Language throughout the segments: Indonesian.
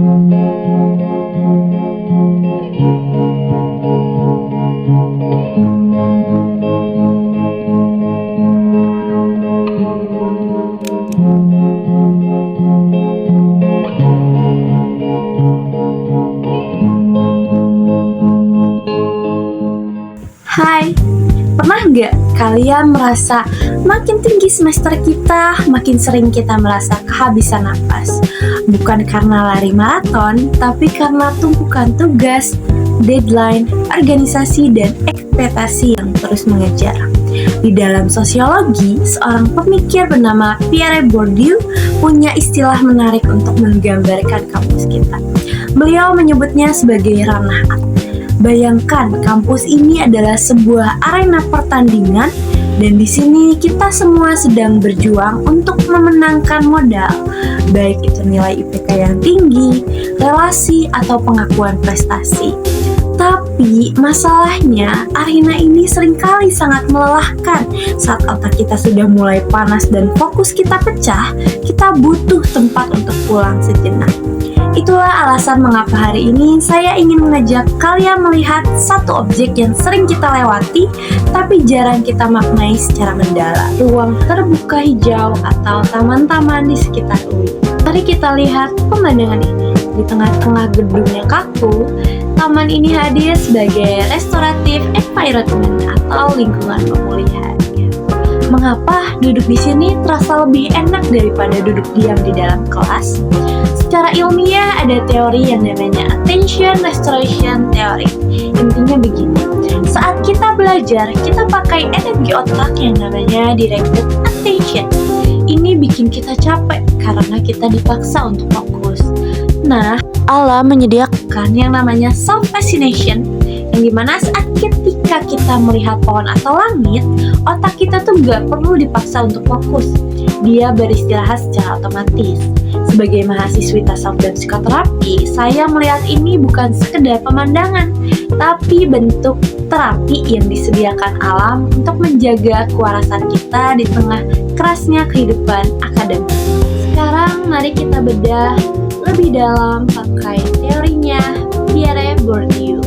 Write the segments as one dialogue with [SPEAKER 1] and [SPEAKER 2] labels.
[SPEAKER 1] Hai, pernah nggak kalian merasa makin tinggi semester kita, makin sering kita merasa kehabisan napas? Bukan karena lari maraton, tapi karena tumpukan tugas, deadline, organisasi, dan ekspektasi yang terus mengejar. Di dalam sosiologi, seorang pemikir bernama Pierre Bourdieu punya istilah menarik untuk menggambarkan kampus kita. Beliau menyebutnya sebagai ranah atas. Bayangkan kampus ini adalah sebuah arena pertandingan dan di sini kita semua sedang berjuang untuk memenangkan modal, baik itu nilai IPK yang tinggi, relasi, atau pengakuan prestasi. Tapi masalahnya arena ini seringkali sangat melelahkan. Saat otak kita sudah mulai panas dan fokus kita pecah, kita butuh tempat untuk pulang sejenak. Itulah alasan mengapa hari ini saya ingin mengajak kalian melihat satu objek yang sering kita lewati tapi jarang kita maknai secara mendalam. Ruang terbuka hijau atau taman-taman di sekitar UI. Mari kita lihat pemandangan ini. Di tengah-tengah gedung yang kaku, taman ini hadir sebagai restoratif environment atau lingkungan pemulihan. Mengapa duduk di sini terasa lebih enak daripada duduk diam di dalam kelas? Secara ilmiah ada teori yang namanya attention restoration theory. Intinya begini, saat kita belajar, kita pakai energi otak yang namanya directed attention. Ini bikin kita capek karena kita dipaksa untuk fokus. Nah, alam menyediakan yang namanya self-fascination, yang dimana saat ketika kita melihat pohon atau langit, otak kita tuh gak perlu dipaksa untuk fokus. Dia beristirahat secara otomatis. Sebagai mahasiswi tasawuf dan psikoterapi, saya melihat ini bukan sekedar pemandangan, tapi bentuk terapi yang disediakan alam untuk menjaga kewarasan kita di tengah kerasnya kehidupan akademik. Sekarang mari kita bedah lebih dalam pakai teorinya Pierre Bourdieu.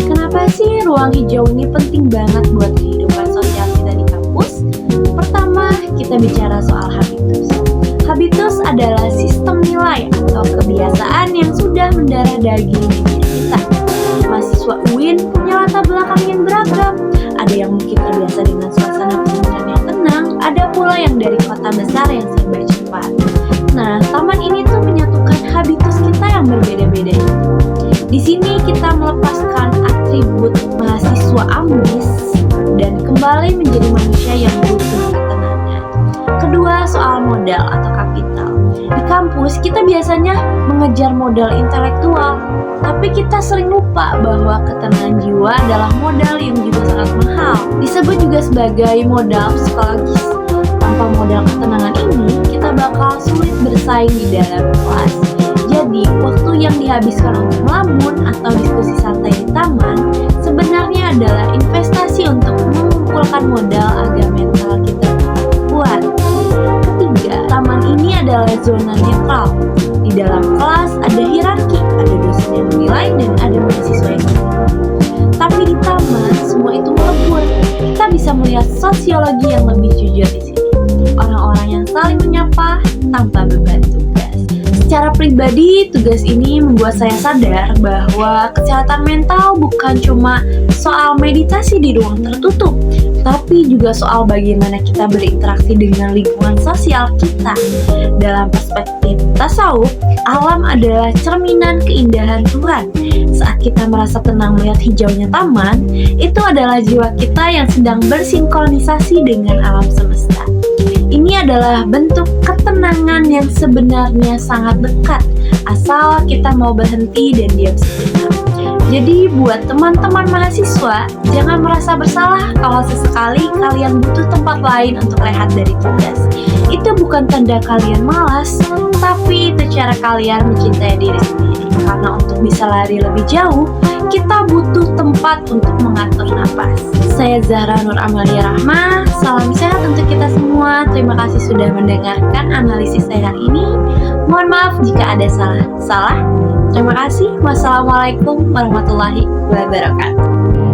[SPEAKER 1] Kenapa sih ruang hijau ini penting banget buat kehidupan sosial kita di kampus? Pertama, kita bicara soal habitus. Habitus adalah sistem nilai atau kebiasaan yang sudah mendarah daging di diri kita. Mahasiswa UIN punya latar belakang yang beragam. Ada yang mungkin terbiasa dengan suasana pesantren yang tenang, ada pula yang dari kota besar yang serba cepat. Nah, taman ini tuh menyatukan habitus kita yang berbeda-beda itu. Di sini kita melepaskan atribut mahasiswa ambis dan kembali menjadi manusia yang butuh ketenangan. Kedua, soal modal atau kapital. Di kampus kita biasanya mengejar modal intelektual, tapi kita sering lupa bahwa ketenangan jiwa adalah modal yang juga sangat mahal. Disebut juga sebagai modal psikologis. Tanpa modal ketenangan ini, kita bakal sulit bersaing di dalam kelas. Jadi, waktu yang dihabiskan untuk melamun atau diskusi santai di taman sebenarnya adalah investasi untuk mengumpulkan modal agar mental kita tetap kuat. Ketiga, taman ini adalah zona netral. Di dalam kelas ada hierarki, ada dosen yang menilai dan ada mahasiswa yang menilai. Tapi di taman semua itu melebur. Kita bisa melihat sosiologi yang lebih jujur di sini. Orang-orang yang saling menyapa tanpa beban tugas. Secara pribadi, tugas ini membuat saya sadar bahwa kesehatan mental bukan cuma soal meditasi di ruang tertutup, tapi juga soal bagaimana kita berinteraksi dengan lingkungan sosial kita. Dalam perspektif tasawuf, alam adalah cerminan keindahan Tuhan. Saat kita merasa tenang melihat hijaunya taman, itu adalah jiwa kita yang sedang bersinkronisasi dengan alam semesta. Ini adalah bentuk ketenangan yang sebenarnya sangat dekat, asal kita mau berhenti dan diam sejenak. Jadi buat teman-teman mahasiswa, jangan merasa bersalah kalau sesekali kalian butuh tempat lain untuk rehat dari tugas. Itu bukan tanda kalian malas, tapi itu cara kalian mencintai diri sendiri. Karena untuk bisa lari lebih jauh, kita butuh tempat untuk mengatur napas. Saya Zahra Nur Amalia Rahma, salam sehat untuk kita semua. Terima kasih sudah mendengarkan analisis saya hari ini. Mohon maaf jika ada salah. Terima kasih. Wassalamualaikum warahmatullahi wabarakatuh.